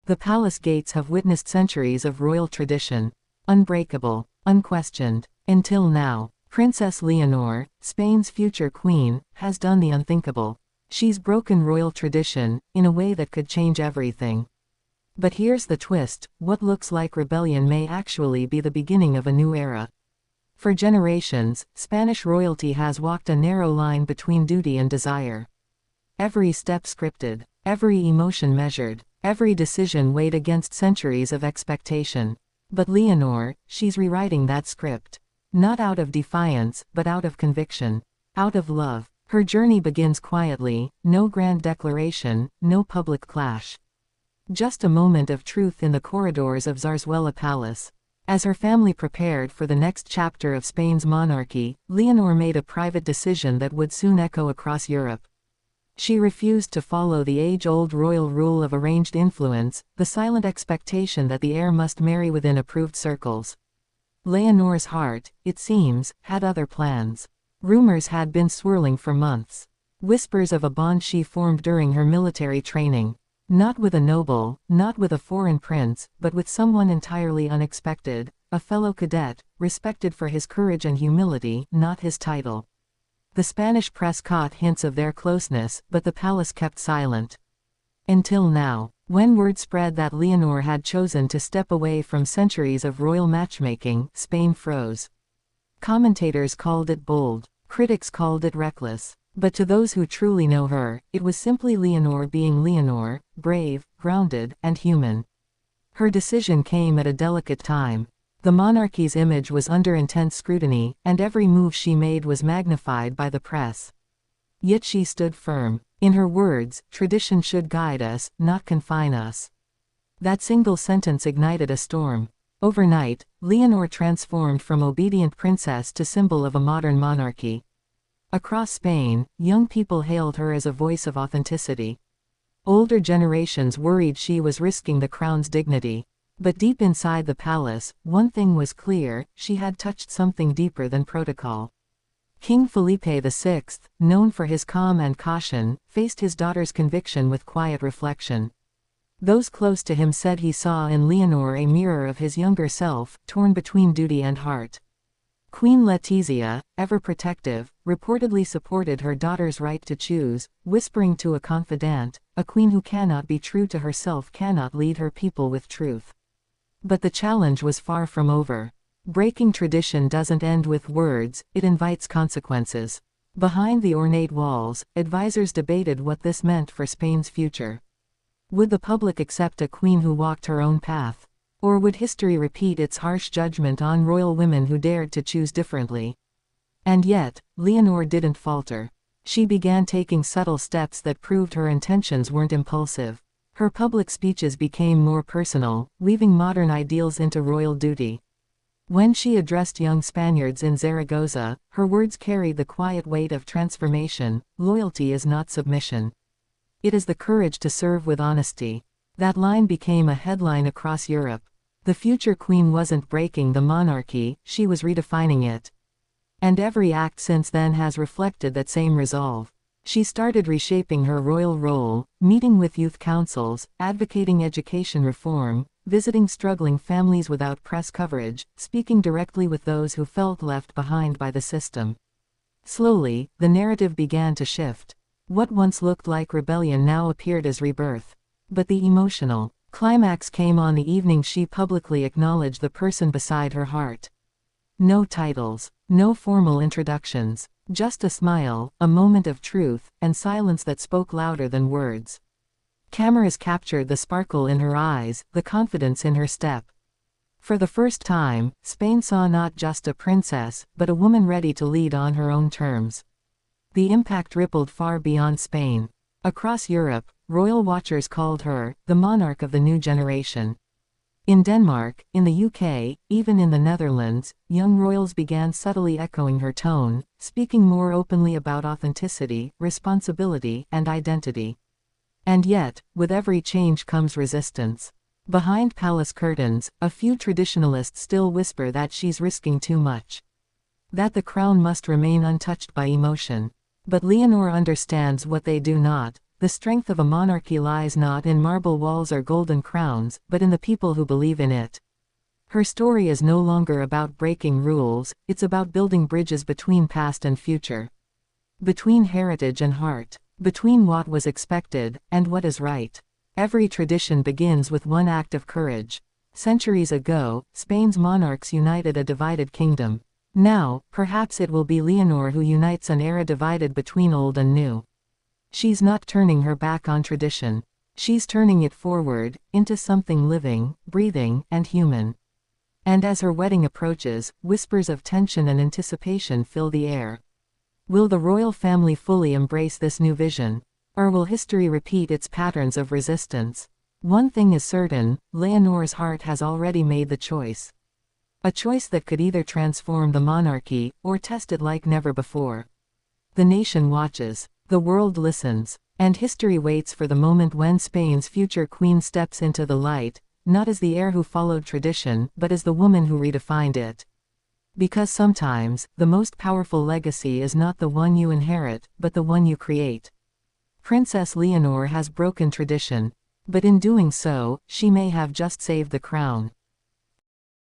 The palace gates have witnessed centuries of royal tradition. Unbreakable, unquestioned. Until now, Princess Leonor, Spain's future queen, has done the unthinkable. She's broken royal tradition, in a way that could change everything. But here's the twist: what looks like rebellion may actually be the beginning of a new era. For generations, Spanish royalty has walked a narrow line between duty and desire. Every step scripted, every emotion measured, every decision weighed against centuries of expectation. But Leonor, she's rewriting that script. Not out of defiance, but out of conviction. Out of love. Her journey begins quietly, no grand declaration, no public clash. Just a moment of truth in the corridors of Zarzuela Palace. As her family prepared for the next chapter of Spain's monarchy, Leonor made a private decision that would soon echo across Europe. She refused to follow the age-old royal rule of arranged influence, the silent expectation that the heir must marry within approved circles. Leonor's heart, it seems, had other plans. Rumors had been swirling for months. Whispers of a bond she formed during her military training. Not with a noble, not with a foreign prince, but with someone entirely unexpected, a fellow cadet, respected for his courage and humility, not his title. The Spanish press caught hints of their closeness, but the palace kept silent. Until now, when word spread that Leonor had chosen to step away from centuries of royal matchmaking, Spain froze. Commentators called it bold, critics called it reckless. But to those who truly know her, it was simply Leonor being Leonor, brave, grounded, and human. Her decision came at a delicate time. The monarchy's image was under intense scrutiny, and every move she made was magnified by the press. Yet she stood firm. In her words, tradition should guide us, not confine us. That single sentence ignited a storm. Overnight, Leonor transformed from obedient princess to symbol of a modern monarchy. Across Spain, young people hailed her as a voice of authenticity. Older generations worried she was risking the crown's dignity. But deep inside the palace, one thing was clear: she had touched something deeper than protocol. King Felipe VI, known for his calm and caution, faced his daughter's conviction with quiet reflection. Those close to him said he saw in Leonor a mirror of his younger self, torn between duty and heart. Queen Letizia, ever protective, reportedly supported her daughter's right to choose, whispering to a confidant, "A queen who cannot be true to herself cannot lead her people with truth." But the challenge was far from over. Breaking tradition doesn't end with words, it invites consequences. Behind the ornate walls, advisors debated what this meant for Spain's future. Would the public accept a queen who walked her own path? Or would history repeat its harsh judgment on royal women who dared to choose differently? And yet, Leonor didn't falter. She began taking subtle steps that proved her intentions weren't impulsive. Her public speeches became more personal, weaving modern ideals into royal duty. When she addressed young Spaniards in Zaragoza, her words carried the quiet weight of transformation. Loyalty is not submission. It is the courage to serve with honesty. That line became a headline across Europe. The future queen wasn't breaking the monarchy, she was redefining it. And every act since then has reflected that same resolve. She started reshaping her royal role, meeting with youth councils, advocating education reform, visiting struggling families without press coverage, speaking directly with those who felt left behind by the system. Slowly, the narrative began to shift. What once looked like rebellion now appeared as rebirth. But the emotional climax came on the evening she publicly acknowledged the person beside her heart. No titles, no formal introductions, just a smile, a moment of truth, and silence that spoke louder than words. Cameras captured the sparkle in her eyes, the confidence in her step. For the first time, Spain saw not just a princess, but a woman ready to lead on her own terms. The impact rippled far beyond Spain. Across Europe, royal watchers called her the monarch of the new generation. In Denmark, in the UK, even in the Netherlands, young royals began subtly echoing her tone, speaking more openly about authenticity, responsibility, and identity. And yet, with every change comes resistance. Behind palace curtains, a few traditionalists still whisper that she's risking too much. That the crown must remain untouched by emotion. But Leonor understands what they do not. the strength of a monarchy lies not in marble walls or golden crowns, but in the people who believe in it. Her story is no longer about breaking rules, it's about building bridges between past and future. Between heritage and heart. Between what was expected, and what is right. Every tradition begins with one act of courage. Centuries ago, Spain's monarchs united a divided kingdom. Now, perhaps it will be Leonor who unites an era divided between old and new. She's not turning her back on tradition. She's turning it forward, into something living, breathing, and human. And as her wedding approaches, whispers of tension and anticipation fill the air. Will the royal family fully embrace this new vision? Or will history repeat its patterns of resistance? One thing is certain, Leonor's heart has already made the choice. A choice that could either transform the monarchy, or test it like never before. The nation watches. The world listens. And history waits for the moment when Spain's future queen steps into the light, not as the heir who followed tradition, but as the woman who redefined it. Because sometimes, the most powerful legacy is not the one you inherit, but the one you create. Princess Leonor has broken tradition. But in doing so, she may have just saved the crown.